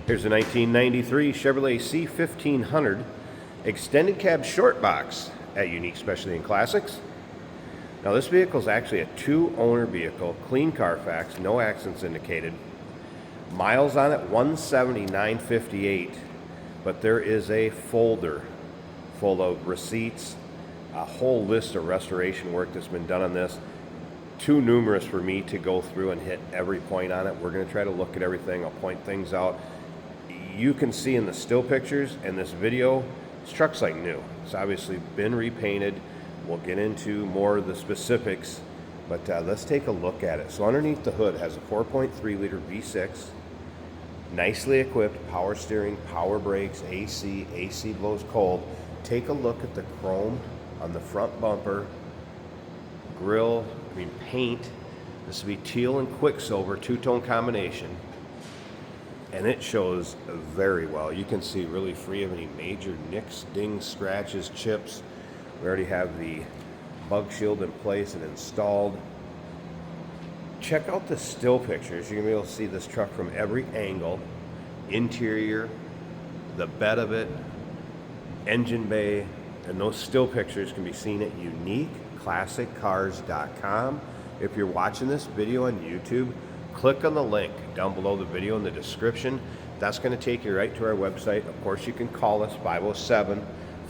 Here's a 1993 Chevrolet C1500 extended cab short box at Unique Specialty and Classics. Now this vehicle is actually a two-owner vehicle, clean Carfax, no accidents indicated. Miles on it, 179,558. But there is a folder full of receipts, a whole list of restoration work that's been done on this. Too numerous for me to go through and hit every point on it. We're going to try to look at everything. I'll point things out. You can see in the still pictures and this video, this truck's like new. It's obviously been repainted. We'll get into more of the specifics, but let's take a look at it. So underneath the hood has a 4.3 liter V6, nicely equipped, power steering, power brakes, AC blows cold. Take a look at the chrome on the front bumper, grill, paint. This will be teal and quicksilver, two-tone combination. And it shows very well. You can see really free of any major nicks, dings, scratches, chips. We already have the bug shield in place and installed. Check out the still pictures. You're gonna be able to see this truck from every angle. Interior, the bed of it, engine bay, and those still pictures can be seen at uniqueclassiccars.com. If you're watching this video on YouTube, click on the link down below the video in the description. That's going to take you right to our website. Of course, you can call us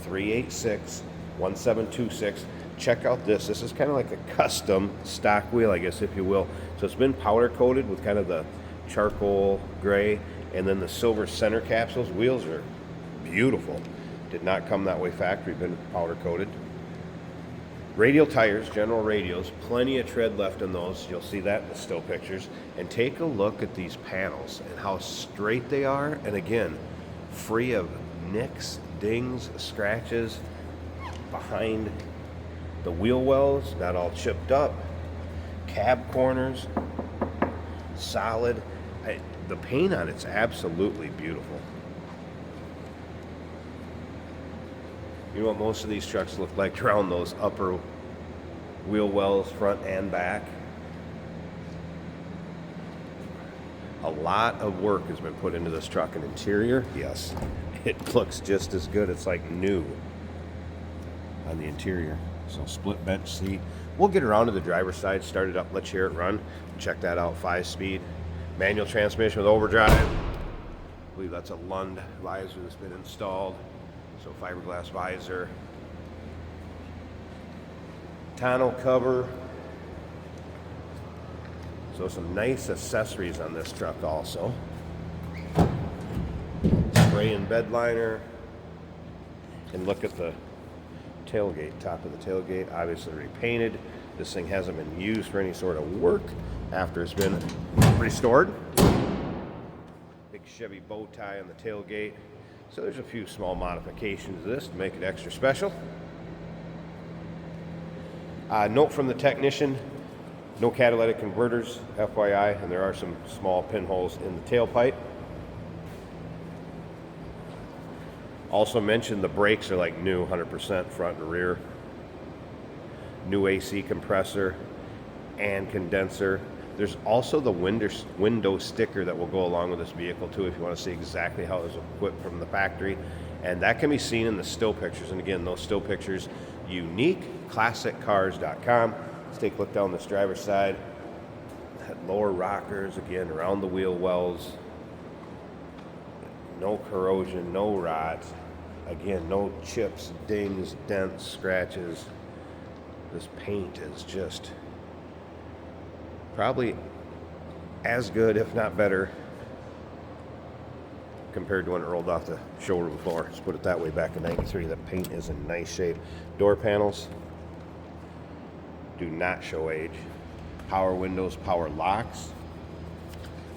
507-386-1726. Check out this. This is kind of like a custom stock wheel, I guess, if you will. So it's been powder coated with kind of the charcoal gray and then the silver center caps. Those wheels are beautiful. Did not come that way factory, been powder coated. Radial tires, general radials, plenty of tread left in those. You'll see that in the still pictures. And take a look at these panels and how straight they are. And again, free of nicks, dings, scratches behind the wheel wells, not all chipped up. Cab corners, solid. The paint on it's absolutely beautiful. You know what most of these trucks look like around those upper wheel wells, front and back? A lot of work has been put into this truck. And interior, yes, it looks just as good. It's like new on the interior. So split bench seat. We'll get around to the driver's side, start it up, let you hear it run. Check that out, 5-speed. Manual transmission with overdrive. I believe that's a Lund visor that's been installed. So fiberglass visor, tonneau cover. So some nice accessories on this truck also. Spray and bed liner. And look at the tailgate, top of the tailgate, obviously repainted. This thing hasn't been used for any sort of work after it's been restored. Big Chevy bow tie on the tailgate. So there's a few small modifications to this to make it extra special. Note from the technician, no catalytic converters, FYI, and there are some small pinholes in the tailpipe. Also mentioned the brakes are like new, 100% front and rear. New AC compressor and condenser. There's also the window sticker that will go along with this vehicle too if you want to see exactly how it was equipped from the factory. And that can be seen in the still pictures. And again, those still pictures, uniqueclassiccars.com. Let's take a look down this driver's side. That lower rockers, again, around the wheel wells. No corrosion, no rot. Again, no chips, dings, dents, scratches. This paint is just probably as good, if not better, compared to when it rolled off the showroom floor. Let's put it that way. Back in '93, that paint is in nice shape. Door panels do not show age. Power windows, power locks.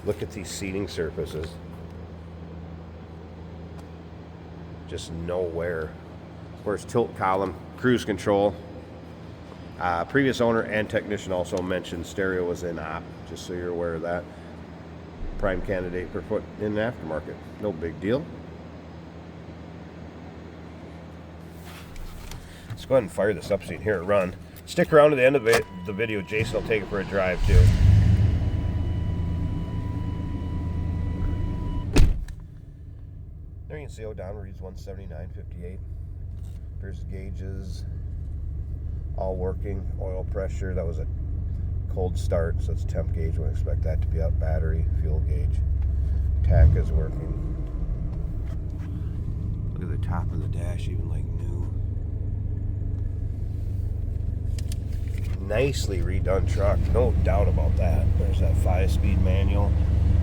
Look at these seating surfaces. Just nowhere. Of course, tilt column, cruise control. Previous owner and technician also mentioned stereo was in op, just so you're aware of that. Prime candidate for put in the aftermarket. No big deal. Let's go ahead and fire this up so you can hear it run. Stick around to the end of the video. Jason will take it for a drive too. can see down reads 179.58. There's gauges, all working. Oil pressure, that was a cold start, so it's temp gauge. We expect that to be up. Battery, fuel gauge. Tack is working. Look at the top of the dash, even like new. Nicely redone truck, no doubt about that. There's that 5-speed manual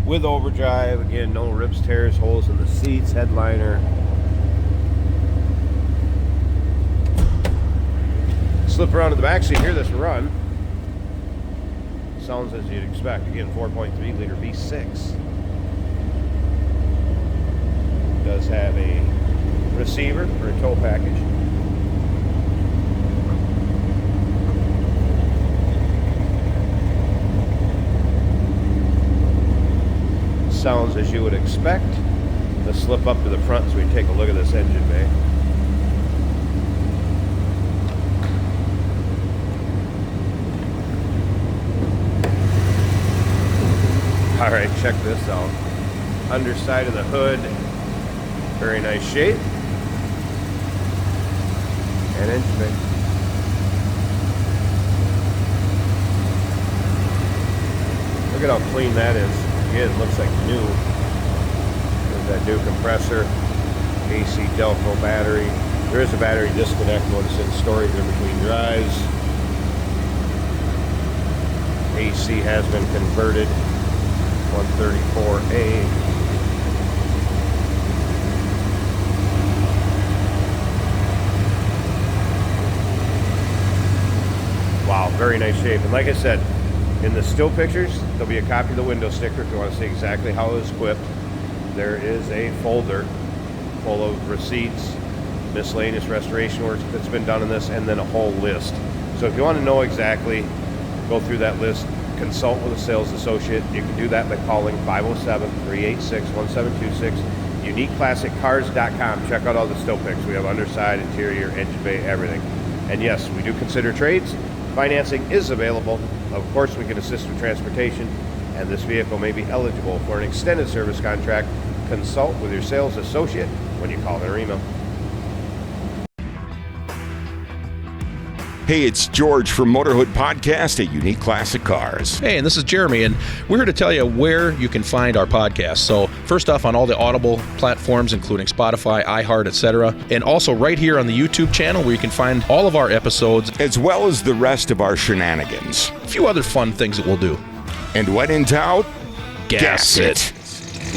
with overdrive. Again, no rips, tears, holes in the seats, headliner. Slip around to the back seat, hear this run. Sounds as you'd expect. Again, 4.3 liter V6. Does have a receiver for a tow package. Sounds as you would expect. Let's slip up to the front so we can take a look at this engine bay. Alright, check this out. Underside of the hood, very nice shape. And engine bay. Look at how clean that is. Again, it looks like new. There's that new compressor, AC Delco battery. There is a battery disconnect when it's in storage in between drives. AC has been converted, 134A. Wow, very nice shape. And like I said, in the still pictures, there'll be a copy of the window sticker if you want to see exactly how it was equipped. There is a folder full of receipts, miscellaneous restoration work that's been done in this, and then a whole list. So if you want to know exactly, go through that list, consult with a sales associate. You can do that by calling 507-386-1726, uniqueclassiccars.com. Check out all the still pics. We have underside, interior, engine bay, everything. And yes, we do consider trades. Financing is available. Of course, we can assist with transportation, and this vehicle may be eligible for an extended service contract. Consult with your sales associate when you call or email. Hey, it's George from Motorhood Podcast at Unique Classic Cars. Hey, and this is Jeremy, and we're here to tell you where you can find our podcast. So first off, on all the Audible platforms, including Spotify, iHeart, etc., and also right here on the YouTube channel where you can find all of our episodes, as well as the rest of our shenanigans. A few other fun things that we'll do. And when in doubt, gas it.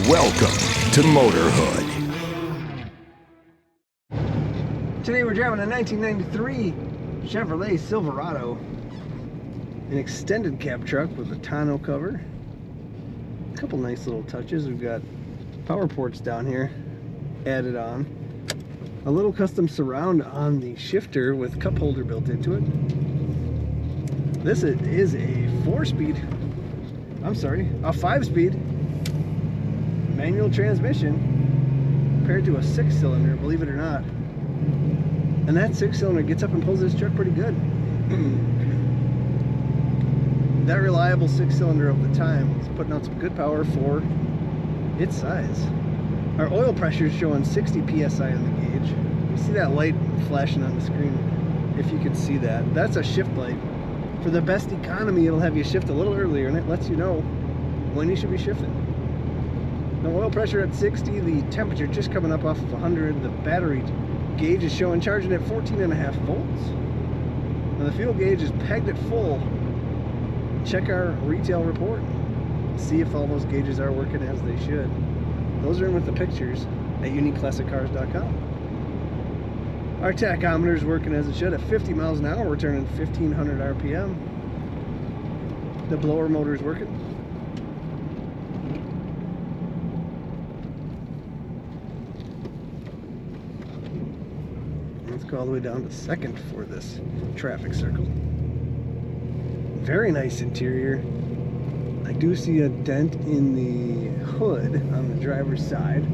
Welcome to Motorhood. Today we're driving a 1993 Chevrolet Silverado, an extended cab truck with a tonneau cover. A couple nice little touches. We've got power ports down here added on. A little custom surround on the shifter with cup holder built into it. This is a 5-speed manual transmission compared to a 6-cylinder, believe it or not. And that 6-cylinder gets up and pulls this truck pretty good. That reliable 6-cylinder of the time is putting out some good power for its size. Our oil pressure is showing 60 psi on the gauge. You see that light flashing on the screen, if you could see that. That's a shift light. For the best economy, it'll have you shift a little earlier, and it lets you know when you should be shifting. The oil pressure at 60, the temperature just coming up off of 100, the battery gauge is showing charging at 14.5 volts. Now the fuel gauge is pegged at full. Check our retail report. See if all those gauges are working as they should. Those are in with the pictures at uniqueclassiccars.com. Our tachometer is working as it should. At 50 miles an hour, we're turning 1500 RPM. The blower motor is working. Let's go all the way down to second for this traffic circle. Very nice interior. I do see a dent in the hood on the driver's side,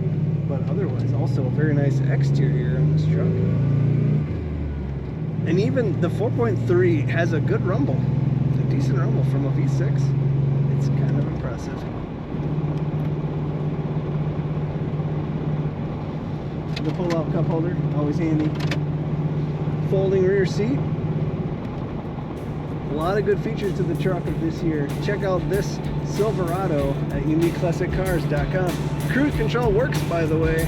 but otherwise also a very nice exterior on this truck. And even the 4.3 has a good rumble. It's a decent rumble from a V6. It's kind of impressive. The pull-out cup holder, always handy. Folding rear seat. A lot of good features to the truck of this year. Check out this Silverado at uniqueclassiccars.com. Cruise control works, by the way.